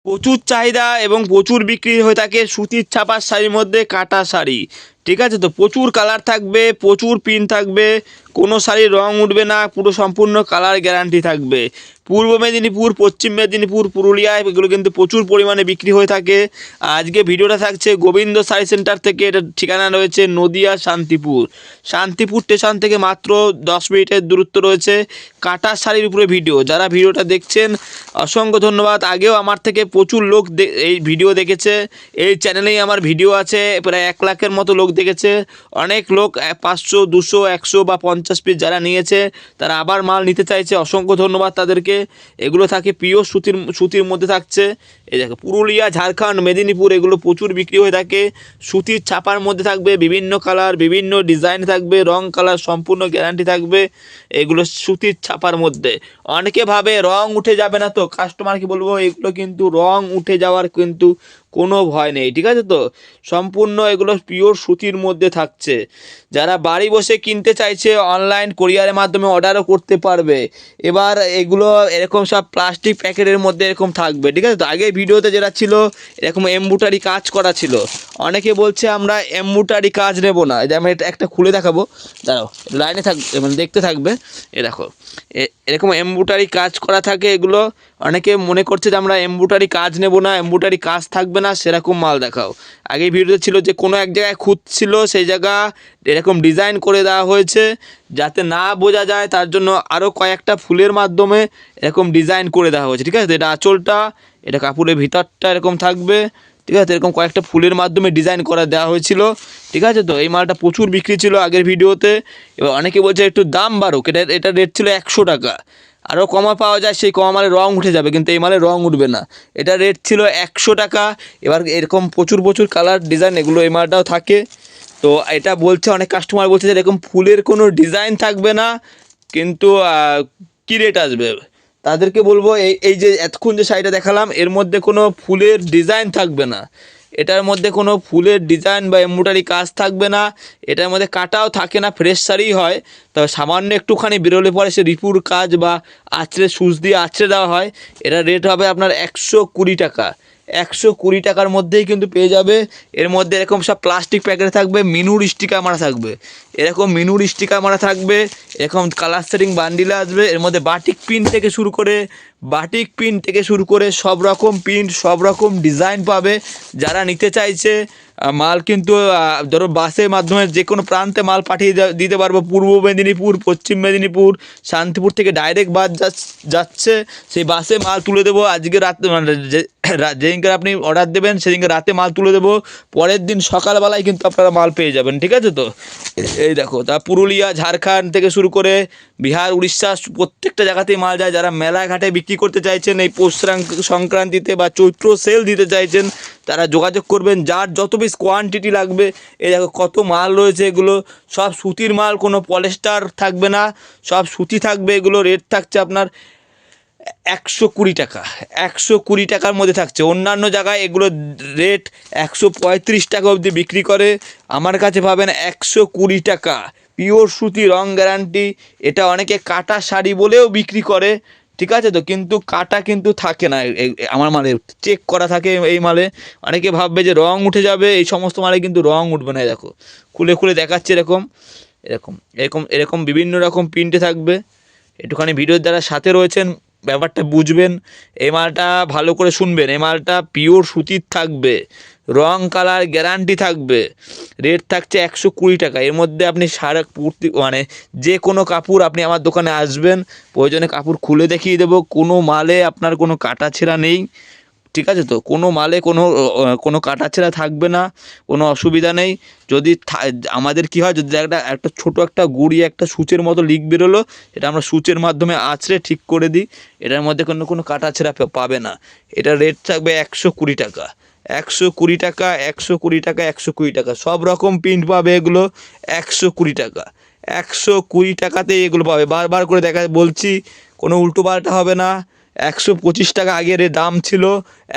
প্রচুর চাহিদা এবং প্রচুর বিক্রি হয়ে থাকে সুতির ছাপার শাড়ির মধ্যে কাটা শাড়ি। ঠিক আছে, তো প্রচুর কালার থাকবে, প্রচুর প্রিন্ট থাকবে, কোনো শাড়ির রং উঠবে না, পুরো সম্পূর্ণ কালার গ্যারান্টি থাকবে। পূর্ব মেদিনীপুর, পশ্চিম মেদিনীপুর, পুরুলিয়ায় এগুলো কিন্তু প্রচুর পরিমাণে বিক্রি হয়ে থাকে। আজকে ভিডিওটা থাকছে গোবিন্দ শাড়ি সেন্টার থেকে। এটার ঠিকানা রয়েছে নদিয়া শান্তিপুর। শান্তিপুর স্টেশন থেকে মাত্র 10 মিনিটের দূরত্ব রয়েছে। কাটা শাড়ির উপরে ভিডিও, যারা ভিডিওটা দেখছেন অসংখ্য ধন্যবাদ। আগেও আমার থেকে প্রচুর লোক এই ভিডিও দেখেছে, এই চ্যানেলেই আমার ভিডিও আছে, প্রায় 1 লাখের মতো লোক দেখেছে। অনেক লোক 500, 200, 100 বা 50 পিস যারা নিয়েছে তারা আবার মাল নিতে চাইছে, অসংখ্য ধন্যবাদ তাদেরকে। এগুলো থাকে পিওর সুতির মধ্যে থাকছে। এই দেখো, পুরুলিয়া, ঝাড়খণ্ড, মেদিনীপুর এগুলো প্রচুর বিক্রি হয়ে থাকে। সুতির ছাপার মধ্যে থাকবে, বিভিন্ন কালার, বিভিন্ন ডিজাইন থাকবে, রং কালার সম্পূর্ণ গ্যারান্টি থাকবে। এগুলো সুতির ছাপার মধ্যে। অনেকে ভাবে রং উঠে যাবে না, তো কাস্টমারকে বলবো এগুলো কিন্তু রং উঠে যাওয়ার কিন্তু কোনো ভয় নেই। ঠিক আছে, তো সম্পূর্ণ এগুলো পিওর সুতির মধ্যে থাকছে। যারা বাড়ি বসে কিনতে চাইছে অনলাইন কোরিয়ারের মাধ্যমে অর্ডারও করতে পারবে। এবার এগুলো এরকম সব প্লাস্টিক প্যাকেটের মধ্যে এরকম থাকবে। ঠিক আছে, তো আগে ভিডিওতে যেটা ছিল এরকম এমব্রয়ডারি কাজ করা ছিল। অনেকে বলছে আমরা এমব্রয়ডারি কাজ নেব না। যে আমি একটা খুলে দেখাবো, দাঁড়াও, লাইনে মানে দেখতে থাকবে। এ দেখো, এরকম এমব্রয়ডারি কাজ করা থাকে এগুলো। অনেকে মনে করছে যে আমরা এমব্রয়ডারি কাজ নেব না, এমব্রয়ডারি কাজ থাকবে না, সেরকম মাল দেখাও। আগে ভিডিওতে ছিল যে কোনো এক জায়গায় খুঁত ছিল, সেই জায়গা এরকম ডিজাইন করে দেওয়া হয়েছে যাতে না বোঝা যায়, তার জন্য আরও কয়েকটা ফুলের মাধ্যমে এরকম ডিজাইন করে দেওয়া হয়েছে। ঠিক আছে, এটা আঁচলটা, এটা কাপড়ের ভিতরটা এরকম থাকবে। ঠিক আছে, এরকম কয়েকটা ফুলের মাধ্যমে ডিজাইন করা দেওয়া হয়েছিল। ঠিক আছে, তো এই মালটা প্রচুর বিক্রি ছিল আগের ভিডিওতে। এবার অনেকে বলছে একটু দাম বাড়ুক, এটা রেট ছিল 100 টাকা, আরও কমা পাওয়া যায়, সেই কমা মালে রং উঠে যাবে, কিন্তু এই মালে রং উঠবে না। এটা রেট ছিল 100 টাকা। এবার এরকম প্রচুর কালার ডিজাইন এগুলো এই মালটাও থাকে। তো এটা বলছে অনেক কাস্টমার বলছে যে এরকম ফুলের কোনো ডিজাইন থাকবে না, কিন্তু কী রেট আসবে। তাদেরকে বলবো এই যে এতক্ষণ যে শাড়িটা দেখালাম এর মধ্যে কোনো ফুলের ডিজাইন থাকবে না, এটার মধ্যে কোনো ফুলের ডিজাইন বা এমব্রয়ডারি কাজ থাকবে না, এটার মধ্যে কাটাও থাকে না, ফ্রেশ শাড়ি হয়। তবে সামান্য একটুখানি বেরোলে পরে সে রিপুর কাজ বা আঁচড়ে সুচ দিয়ে আঁচড়ে দেওয়া হয়। এটা রেট হবে আপনার 120 টাকা। 120 টাকার মধ্যেই কিন্তু পেয়ে যাবে। এর মধ্যে এরকম সব প্লাস্টিক প্যাকেট থাকবে, মিনুর স্টিকার মারা থাকবে, এরকম মিনুর স্টিকার মারা থাকবে, এরকম কালার সেটিং বান্ডিলে আসবে। এর মধ্যে বাটিক প্রিন্ট থেকে শুরু করে সব রকম প্রিন্ট, সব রকম ডিজাইন পাবে। যারা নিতে চাইছে মাল কিন্তু ধরো বাসের মাধ্যমে যে কোনো প্রান্তে মাল পাঠিয়ে দিতে পারবো। পূর্ব মেদিনীপুর, পশ্চিম মেদিনীপুর, শান্তিপুর থেকে ডাইরেক্ট বাস যাচ্ছে, সেই বাসে মাল তুলে দেবো। আজকে রাতে মানে যেদিনকে আপনি অর্ডার দেবেন সেদিনকে রাতে মাল তুলে দেবো, পরের দিন সকালবেলায় কিন্তু আপনারা মাল পেয়ে যাবেন। ঠিক আছে, তো এই দেখো, তা পুরুলিয়া, ঝাড়খণ্ড থেকে শুরু করে বিহার, উড়িষ্যা প্রত্যেকটা জায়গাতেই মাল যায়। যারা মেলাঘাটে বিক্রি করতে চাইছেন, এই পৌষ সংক্রান্তিতে বা চৈত্র সেল দিতে চাইছেন, তারা যোগাযোগ করবেন। যার যত পিস কোয়ান্টিটি লাগবে, এই দেখো কত মাল রয়েছে, এগুলো সব সুতির মাল, কোনো পলিস্টার থাকবে না, সব সুতি থাকবে। এগুলো রেট থাকছে আপনার 120 টাকা। 120 টাকার মধ্যে থাকছে। অন্যান্য জায়গায় এগুলো রেট 135 টাকা অবধি বিক্রি করে, আমার কাছে পাবেন 120 টাকা। পিওর সুতি, রং গ্যারান্টি। এটা অনেকে কাটা শাড়ি বলেও বিক্রি করে। ঠিক আছে, তো কিন্তু কাটা কিন্তু থাকে না আমার মালে, চেক করা থাকে এই মালে। অনেকে ভাববে যে রং উঠে যাবে, এই সমস্ত মালে কিন্তু রং উঠবে না। দেখো, খুলে দেখাচ্ছে, এরকম এরকম এরকম এরকম বিভিন্ন রকম প্রিন্টে থাকবে। একটুখানি ভিডিওর দ্বারা সাথে রয়েছেন, ব্যাপারটা বুঝবেন। এই মালটা ভালো করে শুনবেন, এই মালটা পিওর সুতির থাকবে, রং কালার গ্যারান্টি থাকবে। রেট থাকছে 120 টাকা। এর মধ্যে আপনি সারা পূর্তি মানে যে কোনো কাপড়, আপনি আমার দোকানে আসবেন, প্রয়োজনে কাপড় খুলে দেখিয়ে দেবো। কোনো মালে আপনার কোনো কাটা ছেঁড়া নেই। ঠিক আছে, তো কোনো মালে কোনো কাটাছেঁড়া থাকবে না, কোনো অসুবিধা নেই। যদি আমাদের কী হয়, যদি একটা ছোটো একটা গুঁড়ি, একটা সূচের মতো লিক বেরোলো, এটা আমরা সূচের মাধ্যমে আঁচড়ে ঠিক করে দিই। এটার মধ্যে কোনো কাটাছেঁড়া পাবে না। এটার রেট থাকবে 120 টাকা। 120 টাকা, 120 টাকা, 120 টাকা। সব রকম প্রিন্ট পাবে এগুলো 120 টাকা। 120 টাকাতে এগুলো পাবে। বারবার করে বলছি, কোনো উল্টোপাল্টা হবে না। 125 টাকা আগের দাম ছিল,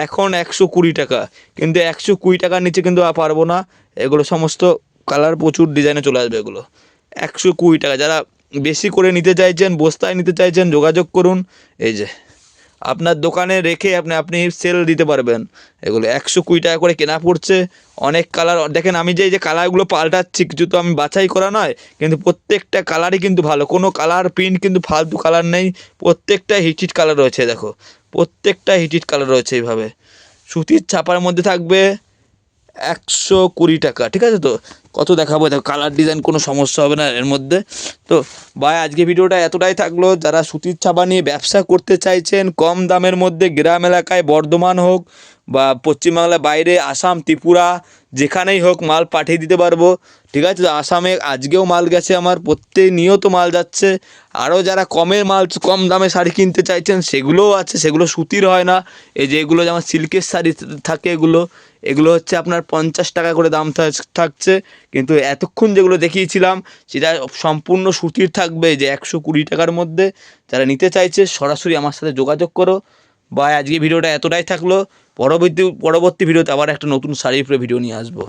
এখন 120 টাকা। কিন্তু 120 টাকার নিচে কিন্তু পারবো না। এগুলো সমস্ত কালার, প্রচুর ডিজাইনে চলে আসবে এগুলো। 120 টাকা। যারা বেশি করে নিতে চাইছেন, বস্তায় নিতে চাইছেন, যোগাযোগ করুন। এই যে আপনার দোকানে রেখে আপনি সেল দিতে পারবেন। এগুলো 120 টাকা করে কেনা পড়ছে। অনেক কালার দেখেন, আমি যে কালারগুলো পাল্টাচ্ছি কিছু তো আমি বাছাই করা নয়, কিন্তু প্রত্যেকটা কালারই কিন্তু ভালো, কোনো কালার প্রিন্ট কিন্তু ফালতু কালার নেই, প্রত্যেকটা হিট কালার রয়েছে। দেখো প্রত্যেকটা হিট কালার রয়েছে। এইভাবে সুতির ছাপার মধ্যে থাকবে 120 টাকা, ঠিক আছে? তো কত দেখাবো, দেখো কালার ডিজাইন কোনো সমস্যা হবে না এর মধ্যে। তো ভাই আজকে ভিডিওটা এতটাই থাকলো। যারা সুতির ছাপা নিয়ে ব্যবসা করতে চাইছেন কম দামের মধ্যে, গ্রাম এলাকায় বর্ধমান হোক বা পশ্চিমবাংলার বাইরে আসাম ত্রিপুরা যেখানেই হোক মাল পাঠিয়ে দিতে পারবো, ঠিক আছে? তো আসামে আজকেও মাল গেছে আমার, নিয়ত মাল যাচ্ছে। আরও যারা কম দামে শাড়ি কিনতে চাইছেন সেগুলোও আছে, সেগুলো সুতির হয় না। এই যে এগুলো যেমন সিল্কের শাড়ি থাকে, এগুলো হচ্ছে আপনার 50 টাকা করে দাম থাকছে, কিন্তু এতক্ষণ যেগুলো দেখিয়েছিলাম সেটা সম্পূর্ণ সুতির থাকবে, যে 120 টাকার মধ্যে। যারা নিতে চাইছে সরাসরি আমার সাথে যোগাযোগ করো। বা আজকে ভিডিওটা এতটাই থাকলো। পরবর্তী ভিডিওতে আবার একটা নতুন শাড়ির উপরে ভিডিও নিয়ে আসবো।